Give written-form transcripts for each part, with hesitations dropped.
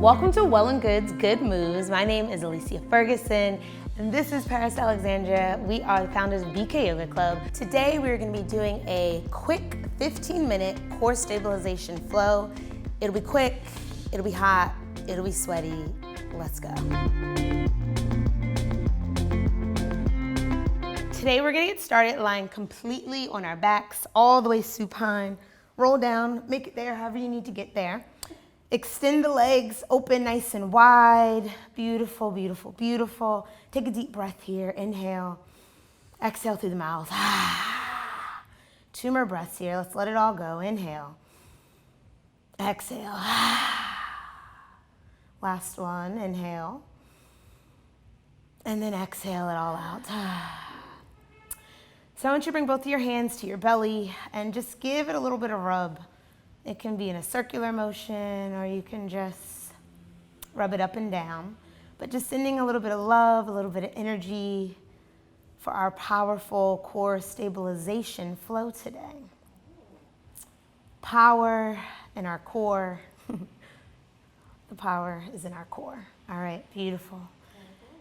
Welcome to Well+Good's Good Moves. My name is Alicia Ferguson, and this is Paris and Alexandra. We are the founders of BK Yoga Club. Today we're going to be doing a quick 15-minute core stabilization flow. It'll be quick, it'll be hot, it'll be sweaty. Let's go. Today we're going to get started lying completely on our backs, all the way supine. Roll down, make it there however you need to get there. Extend the legs, open nice and wide. Beautiful, beautiful, beautiful. Take a deep breath here. Inhale. Exhale through the mouth. 2 more breaths here. Let's let it all go. Inhale. Exhale. Last one. Inhale. And then exhale it all out. So I want you to bring both of your hands to your belly and just give it a little bit of rub. It can be in a circular motion, or you can just rub it up and down. But just sending a little bit of love, a little bit of energy for our powerful core stabilization flow today. Power in our core. The power is in our core. All right, beautiful.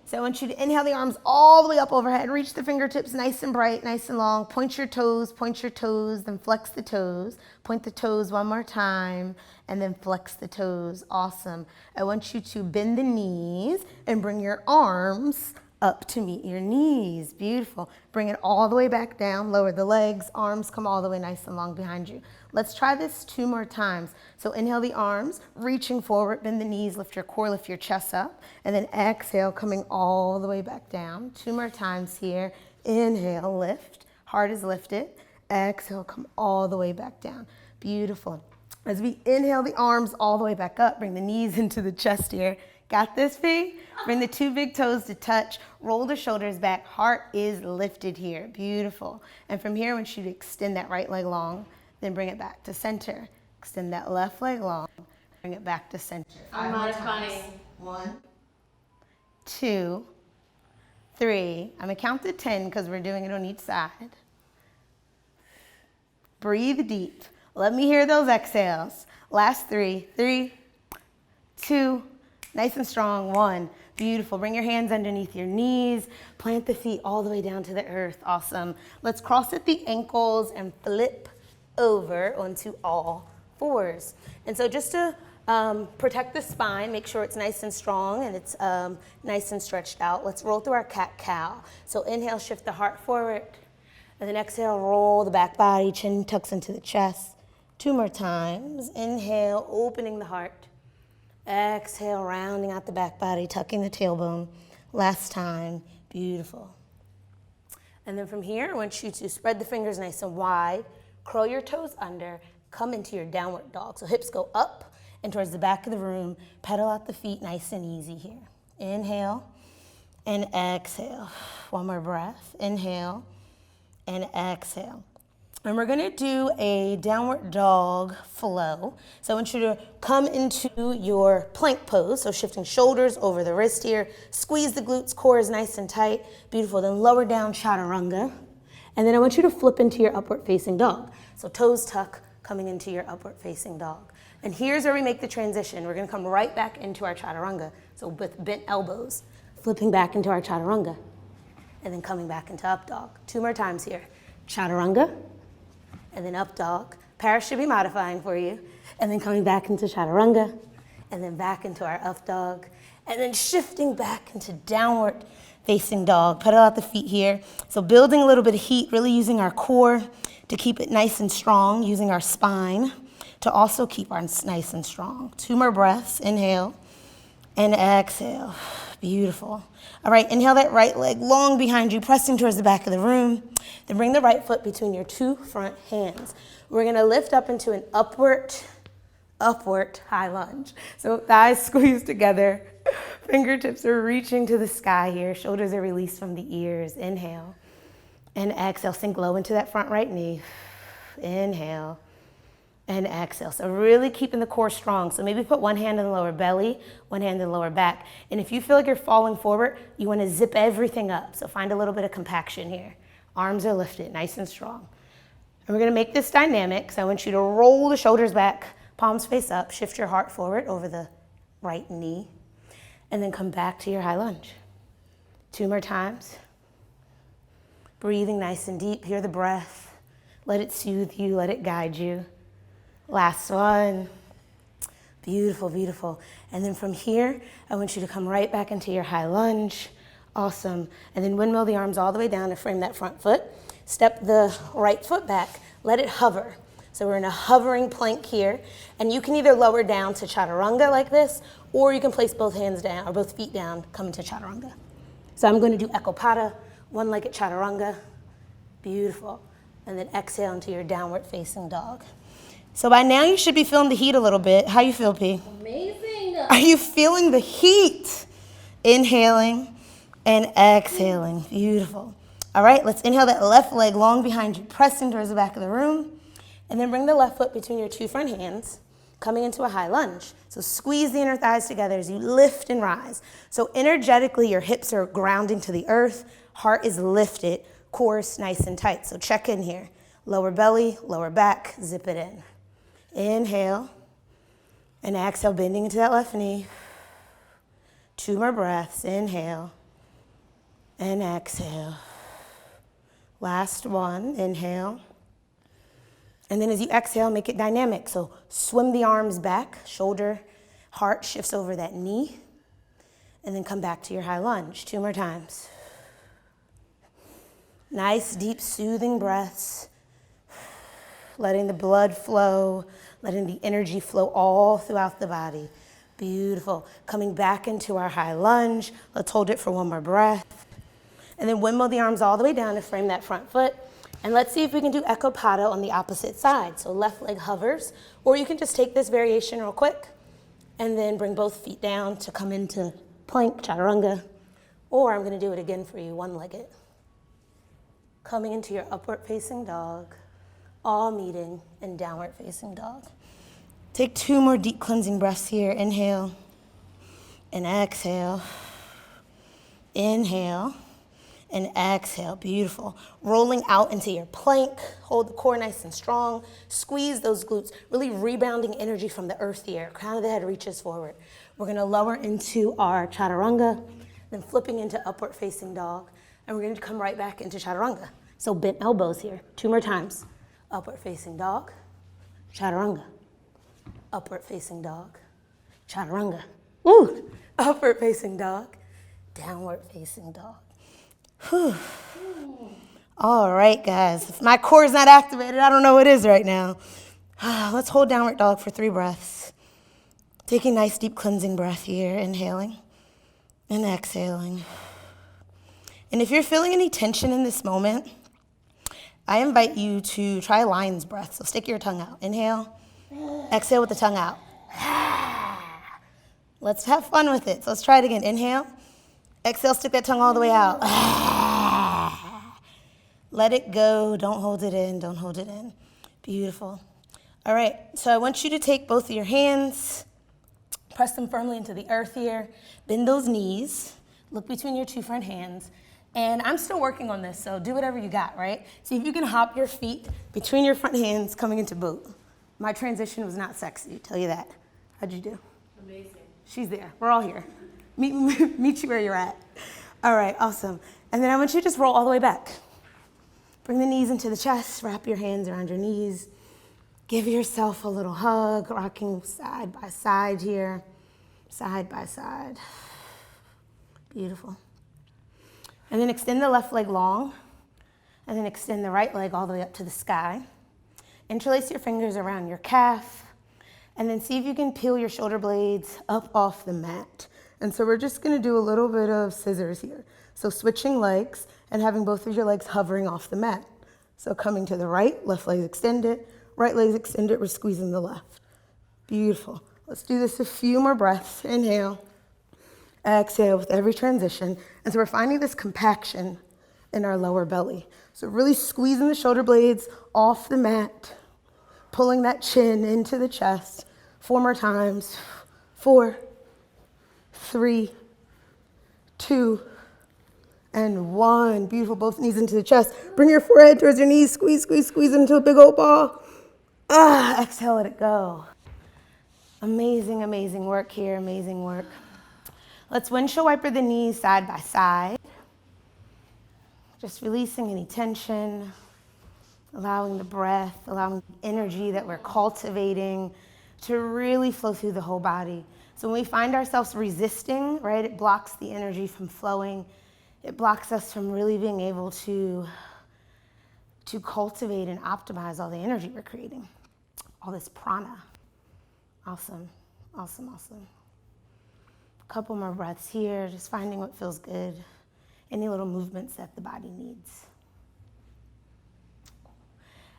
So I want you to inhale the arms all the way up overhead. Reach the fingertips nice and bright, nice and long. Point your toes, then flex the toes. Point the toes one more time, and then flex the toes. Awesome. I want you to bend the knees and bring your arms up to meet your knees. Beautiful. Bring it all the way back down. Lower the legs. Arms come all the way nice and long behind you. Let's try this 2 more times. So inhale the arms, reaching forward, bend the knees, lift your core, lift your chest up, and then exhale, coming all the way back down. 2 more times here. Inhale, lift. Heart is lifted. Exhale, come all the way back down. Beautiful. As we inhale the arms all the way back up, bring the knees into the chest here. Got this, Fee? Bring the 2 big toes to touch. Roll the shoulders back. Heart is lifted here. Beautiful. And from here, I want you to extend that right leg long. Then bring it back to center. Extend that left leg long. Bring it back to center. I'm modifying. 1, 2, 3. I'm going to count to 10 because we're doing it on each side. Breathe deep. Let me hear those exhales. Last 3. 3, 2, nice and strong. 1. Beautiful. Bring your hands underneath your knees. Plant the feet all the way down to the earth. Awesome. Let's cross at the ankles and flip over onto all 4s. And so just to protect the spine, make sure it's nice and strong and it's nice and stretched out. Let's roll through our cat-cow. So inhale, shift the heart forward. And then exhale, roll the back body, chin tucks into the chest. 2 more times. Inhale, opening the heart. Exhale, rounding out the back body, tucking the tailbone. Last time. Beautiful. And then from here, I want you to spread the fingers nice and wide. Curl your toes under, come into your downward dog. So hips go up and towards the back of the room. Pedal out the feet nice and easy here. Inhale and exhale. 1 more breath. Inhale and exhale. And we're gonna do a downward dog flow. So I want you to come into your plank pose. So shifting shoulders over the wrist here. Squeeze the glutes, core is nice and tight. Beautiful, then lower down Chaturanga. And then I want you to flip into your upward facing dog. So toes tuck, coming into your upward facing dog. And here's where we make the transition. We're gonna come right back into our Chaturanga. So with bent elbows, flipping back into our Chaturanga. And then coming back into up dog. 2 more times here. Chaturanga, and then up dog. Paris should be modifying for you. And then coming back into Chaturanga, and then back into our up dog. And then shifting back into downward facing dog. Pedal out the feet here. So building a little bit of heat, really using our core to keep it nice and strong, using our spine to also keep our nice and strong. 2 more breaths. Inhale and exhale. Beautiful. All right, inhale that right leg long behind you, pressing towards the back of the room. Then bring the right foot between your 2 front hands. We're gonna lift up into an upward high lunge. So thighs squeeze together. Fingertips are reaching to the sky here. Shoulders are released from the ears. Inhale and exhale. Sink low into that front right knee. Inhale and exhale. So really keeping the core strong. So maybe put 1 hand in the lower belly, 1 hand in the lower back. And if you feel like you're falling forward, you want to zip everything up. So find a little bit of compaction here. Arms are lifted, nice and strong. And we're going to make this dynamic. So I want you to roll the shoulders back, palms face up, shift your heart forward over the right knee. And then come back to your high lunge. 2 more times. Breathing nice and deep. Hear the breath. Let it soothe you. Let it guide you. Last one. Beautiful, beautiful. And then from here, I want you to come right back into your high lunge. Awesome. And then windmill the arms all the way down to frame that front foot. Step the right foot back. Let it hover. So we're in a hovering plank here. And you can either lower down to Chaturanga like this, or you can place both hands down, or both feet down, come into Chaturanga. So I'm going to do Ekapada, one-legged Chaturanga. Beautiful. And then exhale into your downward facing dog. So by now you should be feeling the heat a little bit. How you feel, P? Amazing. Are you feeling the heat? Inhaling and exhaling. Beautiful. All right, let's inhale that left leg long behind you, pressing towards the back of the room. And then bring the left foot between your 2 front hands, coming into a high lunge. So squeeze the inner thighs together as you lift and rise. So energetically, your hips are grounding to the earth. Heart is lifted. Core is nice and tight. So check in here. Lower belly, lower back, zip it in. Inhale and exhale, bending into that left knee. 2 more breaths. Inhale and exhale. Last one. Inhale. And then as you exhale, make it dynamic. So swim the arms back, shoulder, heart shifts over that knee. And then come back to your high lunge. 2 more times. Nice, deep, soothing breaths. Letting the blood flow, letting the energy flow all throughout the body. Beautiful. Coming back into our high lunge. Let's hold it for 1 more breath. And then windmill the arms all the way down to frame that front foot. And let's see if we can do Ekapada on the opposite side. So left leg hovers, or you can just take this variation real quick and then bring both feet down to come into plank, Chaturanga. Or I'm gonna do it again for you, one-legged. Coming into your upward facing dog. All meeting in downward facing dog. Take 2 more deep cleansing breaths here. Inhale and exhale. Inhale and exhale. Beautiful. Rolling out into your plank. Hold the core nice and strong. Squeeze those glutes. Really rebounding energy from the earth here. Crown of the head reaches forward. We're going to lower into our Chaturanga, then flipping into upward facing dog. And we're going to come right back into Chaturanga. So bent elbows here. 2 more times. Upward facing dog, Chaturanga. Upward facing dog, Chaturanga. Woo! Upward facing dog, downward facing dog. Whew. All right, guys. If my core is not activated, I don't know what is right now. Let's hold downward dog for 3 breaths. Taking a nice deep cleansing breath here, inhaling and exhaling. And if you're feeling any tension in this moment, I invite you to try lion's breath. So stick your tongue out. Inhale. Exhale with the tongue out. Let's have fun with it. So let's try it again. Inhale. Exhale, stick that tongue all the way out. Let it go. Don't hold it in. Don't hold it in. Beautiful. All right. So I want you to take both of your hands, press them firmly into the earth here. Bend those knees. Look between your 2 front hands. And I'm still working on this, so do whatever you got, right? See if you can hop your feet between your front hands coming into boat. My transition was not sexy, tell you that. How'd you do? Amazing. She's there. We're all here. Meet you where you're at. All right, awesome. And then I want you to just roll all the way back. Bring the knees into the chest, wrap your hands around your knees. Give yourself a little hug, rocking side by side here, side by side. Beautiful. And then extend the left leg long, and then extend the right leg all the way up to the sky. Interlace your fingers around your calf, and then see if you can peel your shoulder blades up off the mat. And so we're just gonna do a little bit of scissors here. So switching legs and having both of your legs hovering off the mat. So coming to the right, left leg extended, right leg extended, we're squeezing the left. Beautiful. Let's do this a few more breaths. Inhale. Exhale with every transition. And so we're finding this compaction in our lower belly. So really squeezing the shoulder blades off the mat, pulling that chin into the chest. 4 more times. 4, 3, 2, and 1. Beautiful. Both knees into the chest. Bring your forehead towards your knees. Squeeze, squeeze, squeeze into a big old ball. Exhale, let it go. Amazing, amazing work here, amazing work. Let's windshield wiper the knees side by side. Just releasing any tension, allowing the breath, allowing the energy that we're cultivating to really flow through the whole body. So when we find ourselves resisting, right, it blocks the energy from flowing. It blocks us from really being able to cultivate and optimize all the energy we're creating, all this prana. Awesome, awesome, awesome. A couple more breaths here, just finding what feels good, any little movements that the body needs.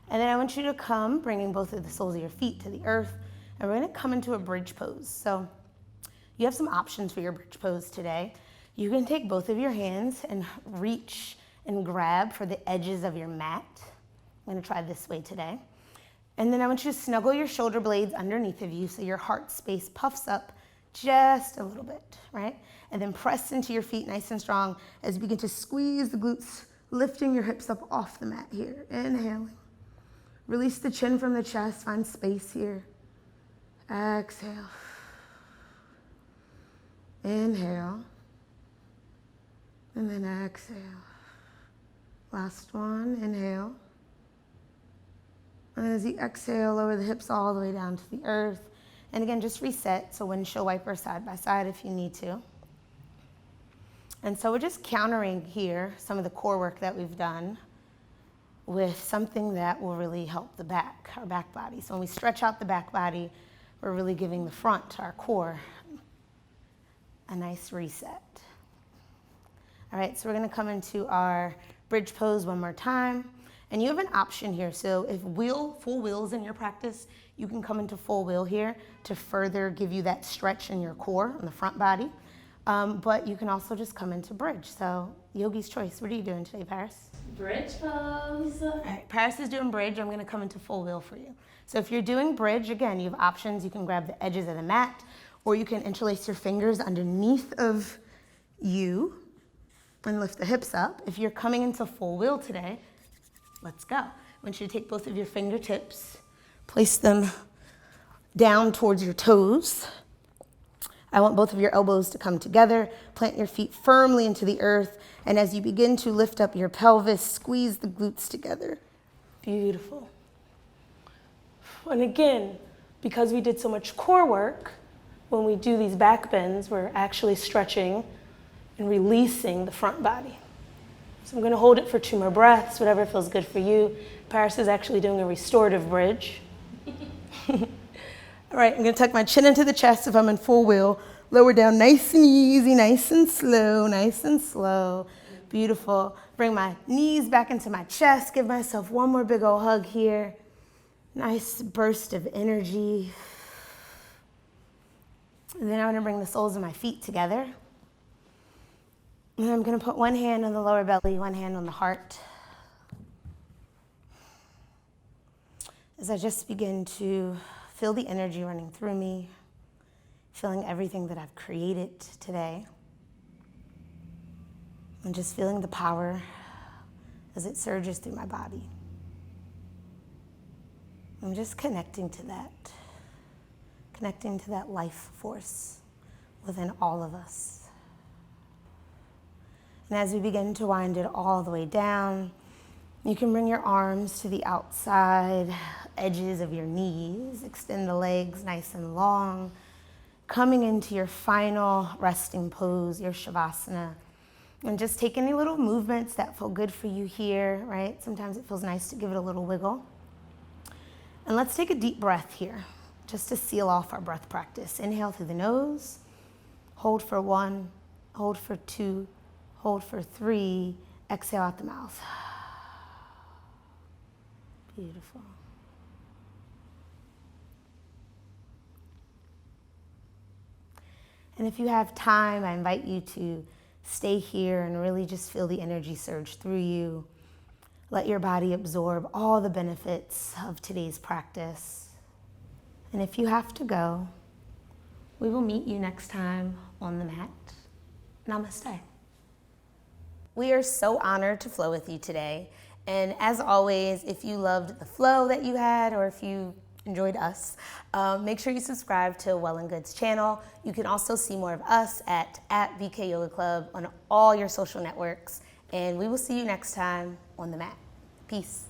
And then I want you to come, bringing both of the soles of your feet to the earth, and we're gonna come into a bridge pose. So you have some options for your bridge pose today. You can take both of your hands and reach and grab for the edges of your mat. I'm gonna try this way today. And then I want you to snuggle your shoulder blades underneath of you so your heart space puffs up just a little bit, right? And then press into your feet nice and strong as you begin to squeeze the glutes, lifting your hips up off the mat here. Inhaling. Release the chin from the chest, find space here. Exhale. Inhale. And then exhale. Last one, inhale. And as you exhale, lower the hips all the way down to the earth. And again, just reset. So windshield wiper side by side if you need to. And so we're just countering here some of the core work that we've done with something that will really help the back, our back body. So when we stretch out the back body, we're really giving the front, our core, a nice reset. All right, so we're gonna come into our bridge pose one more time. And you have an option here. So if full wheel's in your practice, you can come into full wheel here to further give you that stretch in your core on the front body. But you can also just come into bridge. So yogi's choice. What are you doing today, Paris? Bridge pose. All right, Paris is doing bridge. I'm gonna come into full wheel for you. So if you're doing bridge, again, you have options. You can grab the edges of the mat, or you can interlace your fingers underneath of you and lift the hips up. If you're coming into full wheel today, let's go. I want you to take both of your fingertips, place them down towards your toes. I want both of your elbows to come together, plant your feet firmly into the earth, and as you begin to lift up your pelvis, squeeze the glutes together. Beautiful. And again, because we did so much core work, when we do these back bends, we're actually stretching and releasing the front body. So I'm gonna hold it for 2 more breaths, whatever feels good for you. Paris is actually doing a restorative bridge. All right, I'm gonna tuck my chin into the chest if I'm in full wheel. Lower down nice and easy, nice and slow, nice and slow. Beautiful. Bring my knees back into my chest. Give myself one more big old hug here. Nice burst of energy. And then I'm gonna bring the soles of my feet together. And I'm gonna put one hand on the lower belly, one hand on the heart. As I just begin to feel the energy running through me, feeling everything that I've created today, and just feeling the power as it surges through my body. I'm just connecting to that life force within all of us. And as we begin to wind it all the way down, you can bring your arms to the outside edges of your knees, extend the legs nice and long, coming into your final resting pose, your Savasana. And just take any little movements that feel good for you here, right? Sometimes it feels nice to give it a little wiggle. And let's take a deep breath here, just to seal off our breath practice. Inhale through the nose, hold for 1, hold for 2, hold for 3, exhale out the mouth. Beautiful. And if you have time, I invite you to stay here and really just feel the energy surge through you. Let your body absorb all the benefits of today's practice. And if you have to go, we will meet you next time on the mat. Namaste. We are so honored to flow with you today. And as always, if you loved the flow that you had, or if you enjoyed us. Make sure you subscribe to Well+Good's channel. You can also see more of us at VK Yoga Club on all your social networks. And we will see you next time on the mat. Peace.